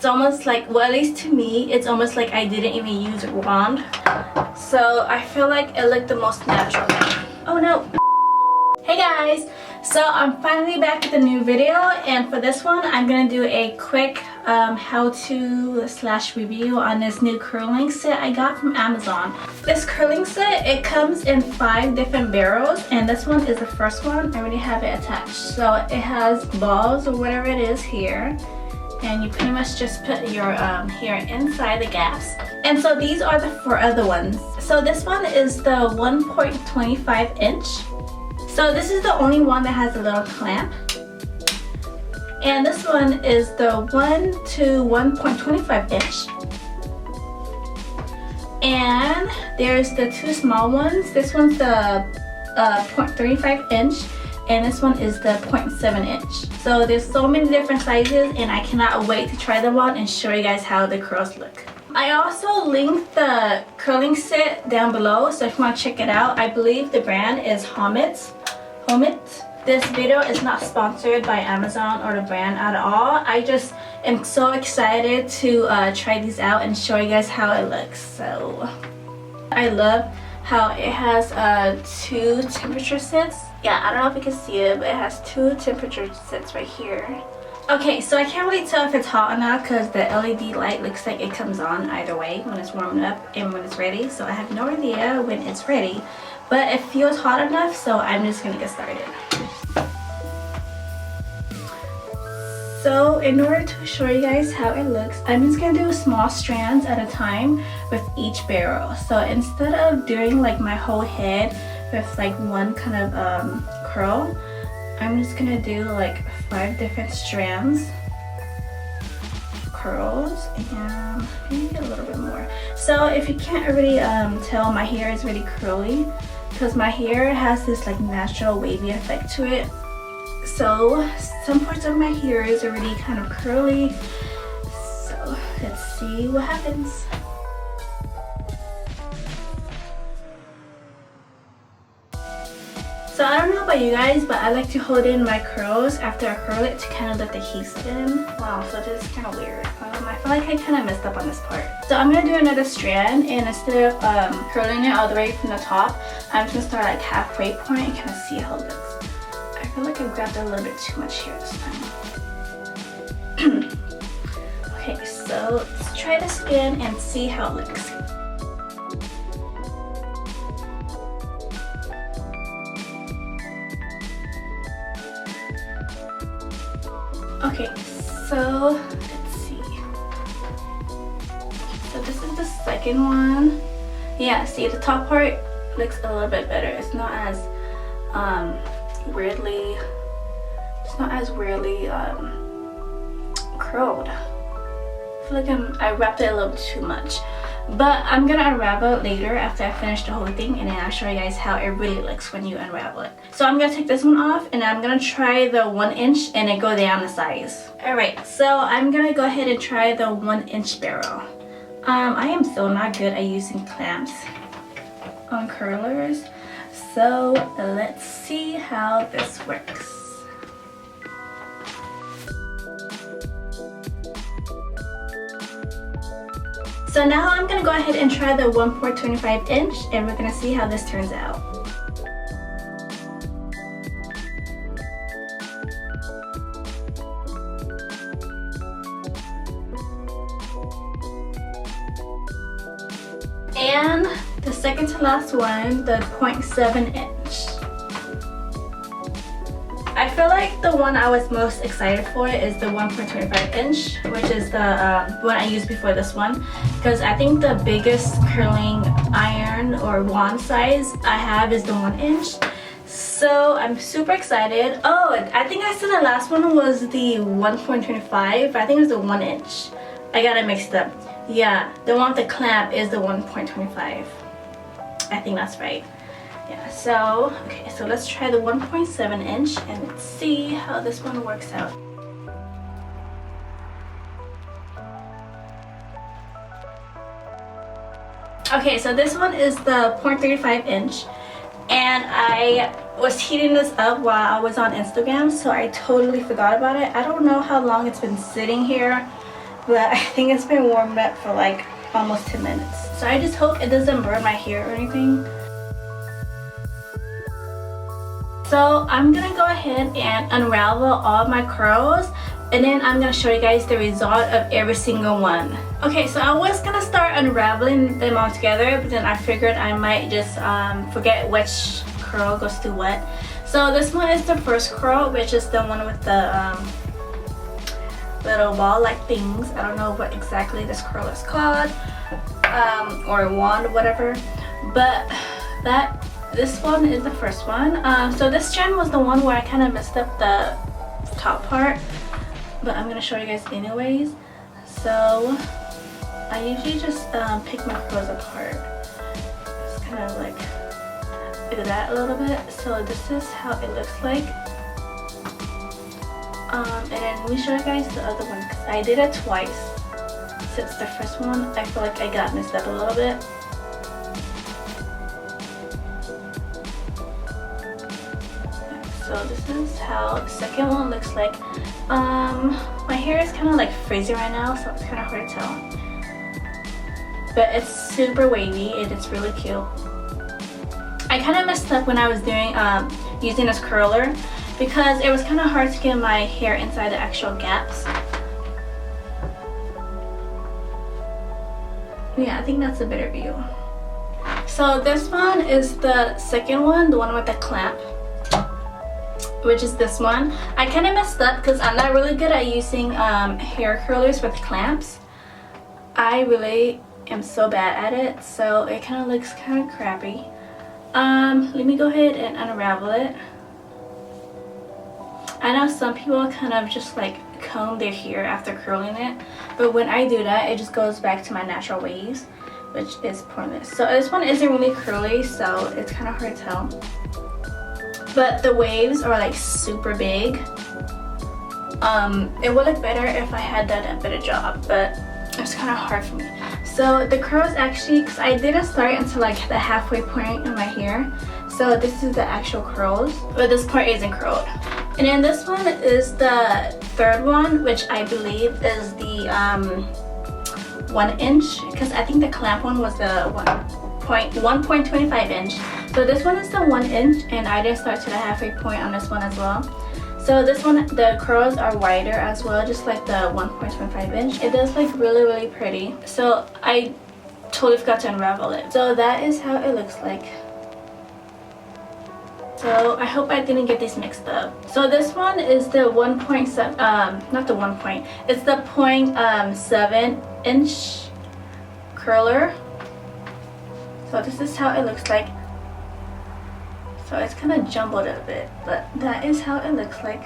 almost like, well, at least to me, it's almost like I didn't even use a wand. So I feel like it looked the most natural. Oh no. Hey guys, so I'm finally back with a new video, and for this one I'm gonna do a quick how-to / review on this new curling set I got from Amazon. This curling set, it comes in 5 different barrels, and this one is the first one. I already have it attached. So it has balls or whatever it is here, and you pretty much just put your hair inside the gaps. And so these are the 4 other ones. So this one is the 1.25 inch. So this is the only one that has a little clamp. And this one is the 1 to 1.25 inch. And there's the 2 small ones. This one's the 0.35 inch, and this one is the 0.7 inch. So there's so many different sizes, and I cannot wait to try them on and show you guys how the curls look. I also linked the curling set down below, so if you want to check it out. I believe the brand is Homit. This video is not sponsored by Amazon or the brand at all. I just am so excited to try these out and show you guys how it looks. So I love how it has 2 temperature sets. Yeah, I don't know if you can see it, but it has 2 temperature sets right here. Okay, so I can't really tell if it's hot or not because the LED light looks like it comes on either way when it's warming up and when it's ready. So I have no idea when it's ready, but it feels hot enough, so I'm just gonna get started. So in order to show you guys how it looks, I'm just gonna do small strands at a time with each barrel. So instead of doing like my whole head with like one kind of curl, I'm just gonna do like 5 different strands, curls, and maybe a little bit more. So if you can't already tell, my hair is really curly because my hair has this like natural wavy effect to it. So some parts of my hair is already kind of curly. So let's see what happens. So I don't know about you guys, but I like to hold in my curls after I curl it to kind of let the heat spin. Wow, so this is kind of weird. I feel like I kind of messed up on this part. So I'm going to do another strand, and instead of curling it all the way from the top, I'm just going to start like halfway point and kind of see how it looks. I feel like I grabbed a little bit too much here this time. Okay, so let's try this again and see how it looks. Okay, so let's see. So this is the second one. Yeah, see, the top part looks a little bit better. It's not as weirdly curled. I feel like I wrapped it a little too much, but I'm gonna unravel it later after I finish the whole thing, and then I'll show you guys how it really looks when you unravel it. So I'm gonna take this one off, and I'm gonna try the 1 inch and then go down the size. Alright, so I'm gonna go ahead and try the 1 inch barrel. I am so not good at using clamps on curlers, so let's see how this works. So now I'm going to go ahead and try the 1.25 inch, and we're going to see how this turns out. And the second to last one, the 0.7 inch. I feel like the one I was most excited for is the 1.25 inch, which is the one I used before this one, because I think the biggest curling iron or wand size I have is the 1 inch. So I'm super excited. Oh, I think I said the last one was the 1.25. I think it was the 1 inch. I got it mixed up. Yeah, the one with the clamp is the 1.25. I think that's right. Yeah, so, okay, so let's try the 1.7 inch and see how this one works out. Okay, so this one is the 0.35 inch, and I was heating this up while I was on Instagram, so I totally forgot about it. I don't know how long it's been sitting here but I think it's been warmed up for like almost 10 minutes. So I just hope it doesn't burn my hair or anything. So I'm gonna go ahead and unravel all my curls, and then I'm gonna show you guys the result of every single one. Okay, so I was gonna start unraveling them all together, but then I figured I might just forget which curl goes to what. So this one is the first curl, which is the one with the little ball-like things. I don't know what exactly this curl is called, or wand, whatever. But this one is the first one. So this strand was the one where I kind of messed up the top part, but I'm gonna show you guys anyways. So I usually just pick my curls apart, just kind of like do that a little bit. So this is how it looks like. And then let me show you guys the other one, because I did it twice. Since the first one, I feel like I got messed up a little bit. So this is how the second one looks like. My hair is kind of like frizzy right now, so it's kind of hard to tell. But it's super wavy and it's really cute. I kind of messed up when I was doing using this curler, because it was kind of hard to get my hair inside the actual gaps. Yeah, I think that's a better view. So this one is the second one, the one with the clamp, which is this one. I kind of messed up because I'm not really good at using hair curlers with clamps. I really am so bad at it, so it kind of looks kind of crappy. Let me go ahead and unravel it. I know some people kind of just like comb their hair after curling it, but when I do that, it just goes back to my natural waves, which is pointless. So this one isn't really curly, so it's kind of hard to tell. But the waves are like super big. It would look better if I had done a better job, but it's kind of hard for me. So the curls actually, because I didn't start until like the halfway point in my hair, so this is the actual curls, but this part isn't curled. And then this one is the third one, which I believe is the 1 inch, because I think the clamp one was the 1.25 inch. So this one is the 1 inch, and I didn't start to the halfway point on this one as well. So this one, the curls are wider as well, just like the 1.25 inch. It does look really, really pretty. So I totally forgot to unravel it. So that is how it looks like. So I hope I didn't get these mixed up. So this one is the 1.7, not the 1 point, it's the 0.7 inch curler. So this is how it looks like. So it's kind of jumbled a bit, but that is how it looks like.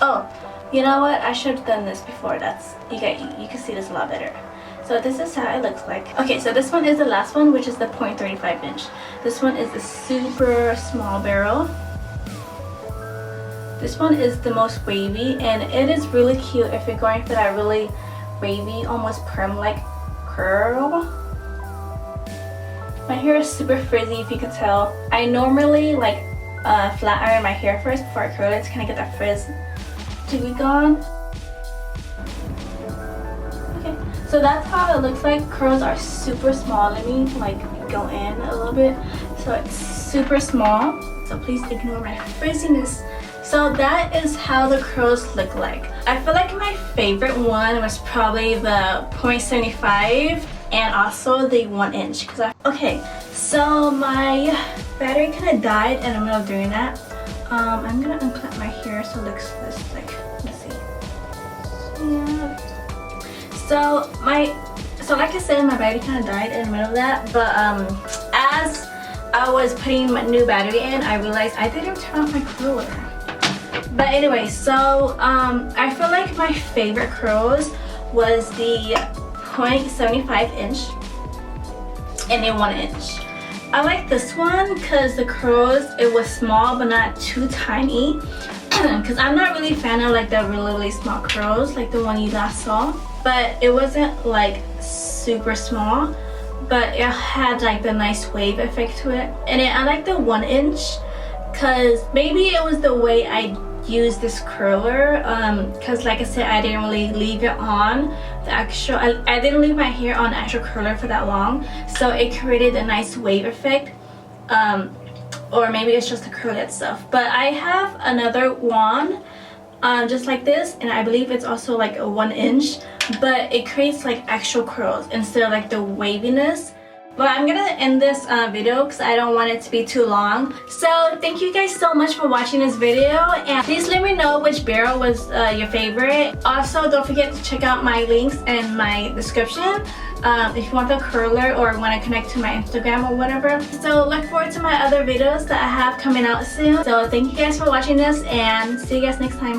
Oh, you know what? I should have done this before. You can see this a lot better. So this is how it looks like. Okay, so this one is the last one, which is the 0.35 inch. This one is the super small barrel. This one is the most wavy, and it is really cute if you're going for that really wavy, almost perm-like curl. My hair is super frizzy, if you can tell. I normally like flat iron my hair first before I curl it to kind of get that frizz to be gone. So that's how it looks like. Curls are super small. Let me like go in a little bit. So it's super small. So please ignore my frizziness. So that is how the curls look like. I feel like my favorite one was probably the 0.75 and also the 1 inch. Okay, so my battery kind of died and I'm not doing that. I'm gonna unclip my hair so it looks this like, let's see. Yeah. So like I said, my battery kind of died in the middle of that, but as I was putting my new battery in, I realized I didn't turn off my curler. But anyway, so I feel like my favorite curls was the 0.75 inch and the 1 inch. I like this one because the curls, it was small but not too tiny, because I'm not really a fan of like the really small curls like the one you last saw. But it wasn't like super small, but it had like the nice wave effect to it. And then I like the 1 inch because maybe it was the way I use this curler because like I said, I didn't really leave it on the actual, I didn't leave my hair on actual curler for that long, so it created a nice wave effect, or maybe it's just the curl itself. But I have another wand just like this, and I believe it's also like a 1 inch, but it creates like actual curls instead of like the waviness. But I'm gonna end this video because I don't want it to be too long. So thank you guys so much for watching this video, and please let me know which barrel was your favorite. Also, don't forget to check out my links in my description if you want the curler or want to connect to my Instagram or whatever. So look forward to my other videos that I have coming out soon. So thank you guys for watching this, and see you guys next time.